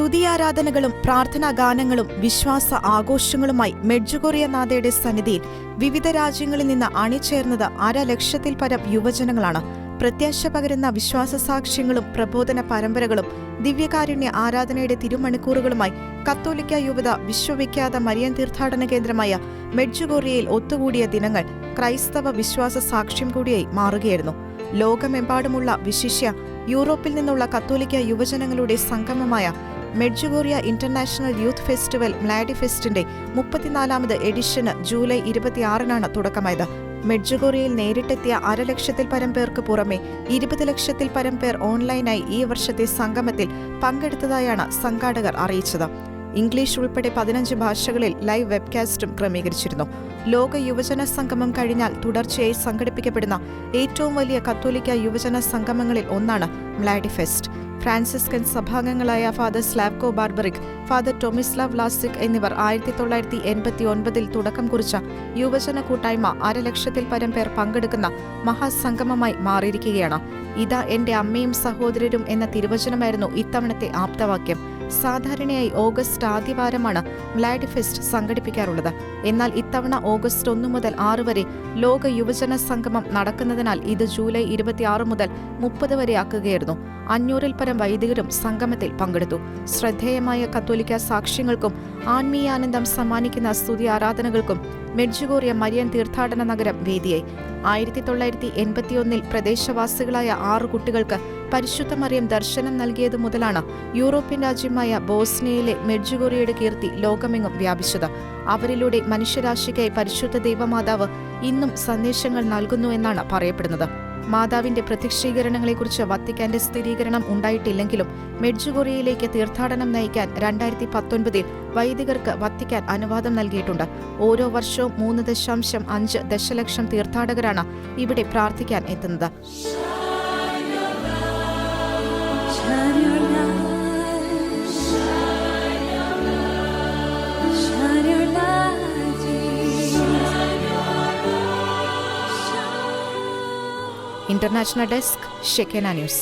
സ്തുതിയാരാധനകളും പ്രാർത്ഥനാ ഗാനങ്ങളും വിശ്വാസ ആഘോഷങ്ങളുമായി മെഡ്ജുഗോറിയ നാഥയുടെ സന്നിധിയിൽ വിവിധ രാജ്യങ്ങളിൽ നിന്ന് അണിചേർന്നത് 1,00,000-ൽ പരം യുവജനങ്ങളാണ്. പ്രത്യാശ പകരുന്ന വിശ്വാസസാക്ഷ്യങ്ങളും പ്രബോധന പരമ്പരകളും ദിവ്യകാരുണ്യ ആരാധനയുടെ തിരുമണിക്കൂറുകളുമായി കത്തോലിക്ക യുവത വിശ്വവിഖ്യാത മരിയൻ തീർത്ഥാടന കേന്ദ്രമായ മെഡ്ജുഗോറിയയിൽ ഒത്തുകൂടിയ ദിനങ്ങൾ ക്രൈസ്തവ വിശ്വാസ സാക്ഷ്യം കൂടിയായി മാറുകയായിരുന്നു. ലോകമെമ്പാടുമുള്ള വിശിഷ്യ യൂറോപ്പിൽ നിന്നുള്ള കത്തോലിക്ക യുവജനങ്ങളുടെ സംഗമമായ മെഡ്ജുഗോറിയ ഇന്റർനാഷണൽ യൂത്ത് ഫെസ്റ്റിവൽ മ്ലാഡി ഫെസ്റ്റിന്റെ 34ാമത് എഡിഷന് ജൂലൈ 26-നാണ് തുടക്കമായത്. മെഡ്ജുഗോറിയയിൽ നേരിട്ടെത്തിയ 1,00,000-ൽ പരം പേർക്ക് പുറമെ 20 ലക്ഷത്തിൽ പരം പേർ ഓൺലൈനായി ഈ വർഷത്തെ സംഗമത്തിൽ പങ്കെടുത്തതായാണ് സംഘാടകർ അറിയിച്ചത്. ഇംഗ്ലീഷ് ഉൾപ്പെടെ 15 ഭാഷകളിൽ ലൈവ് വെബ്കാസ്റ്റും ക്രമീകരിച്ചിരുന്നു. ലോക യുവജന സംഗമം കഴിഞ്ഞാൽ തുടർച്ചയായി സംഘടിപ്പിക്കപ്പെടുന്ന ഏറ്റവും വലിയ കത്തോലിക്ക യുവജന സംഗമങ്ങളിൽ ഒന്നാണ് മ്ലാഡി ഫെസ്റ്റ്. ഫ്രാൻസിസ്കൻ സഭാംഗങ്ങളായ father Slavko Barbaric, father Tomislav Lasic എന്നിവർ 1989-ൽ തുടക്കം കുറിച്ച യുവജന കൂട്ടായ്മ 1,00,000-ൽ പരം പേർ പങ്കെടുക്കുന്ന മഹാസംഗമമായി മാറിയിരിക്കുകയാണ്. ഇതാ എന്റെ അമ്മയും സഹോദരരും എന്ന തിരുവചനമായിരുന്നു ഇത്തവണത്തെ ആപ്തവാക്യം. സാധാരണയായി ഓഗസ്റ്റ് ആദ്യവാരമാണ് മ്ലാഡി ഫെസ്റ്റ് സംഘടിപ്പിക്കാറുള്ളത്. എന്നാൽ ഇത്തവണ ഓഗസ്റ്റ് 1 മുതൽ 6 വരെ ലോക യുവജന സംഗമം നടക്കുന്നതിനാൽ ഇത് ജൂലൈ 26 മുതൽ 30 വരെ ആക്കുകയായിരുന്നു. 500-ൽ പരം വൈദികരും സംഗമത്തിൽ പങ്കെടുത്തു. ശ്രദ്ധേയമായ കത്തോലിക്ക സാക്ഷ്യങ്ങൾക്കും ആത്മീയാനന്ദം സമ്മാനിക്കുന്ന സ്തുതി ആരാധനകൾക്കും മെഡ്ജുഗോറിയ മരിയൻ തീർത്ഥാടന നഗരം വേദിയായി. 1981-ൽ പ്രദേശവാസികളായ 6 കുട്ടികൾക്ക് പരിശുദ്ധ മറിയം ദർശനം നൽകിയതു മുതലാണ് യൂറോപ്യൻ രാജ്യമായ ബോസ്നിയയിലെ മെഡ്ജുഗോറിയയുടെ കീർത്തി ലോകമെങ്ങും വ്യാപിച്ചത്. അവരിലൂടെ മനുഷ്യരാശിക്കായി പരിശുദ്ധ ദൈവമാതാവ് ഇന്നും സന്ദേശങ്ങൾ നൽകുന്നു എന്നാണ് പറയപ്പെടുന്നത്. മാതാവിന്റെ പ്രത്യക്ഷീകരണങ്ങളെക്കുറിച്ച് വത്തിക്കാന്റെ സ്ഥിരീകരണം ഉണ്ടായിട്ടില്ലെങ്കിലും മെഡ്ജുഗോറിയയിലേക്ക് തീർത്ഥാടനം നയിക്കാൻ 2019-ൽ വൈദികർക്ക് വത്തിക്കാൻ അനുവാദം നൽകിയിട്ടുണ്ട്. ഓരോ വർഷവും 3.5 ദശലക്ഷം തീർത്ഥാടകരാണ് ഇവിടെ പ്രാർത്ഥിക്കാൻ എത്തുന്നത്. International desk Shekinah news.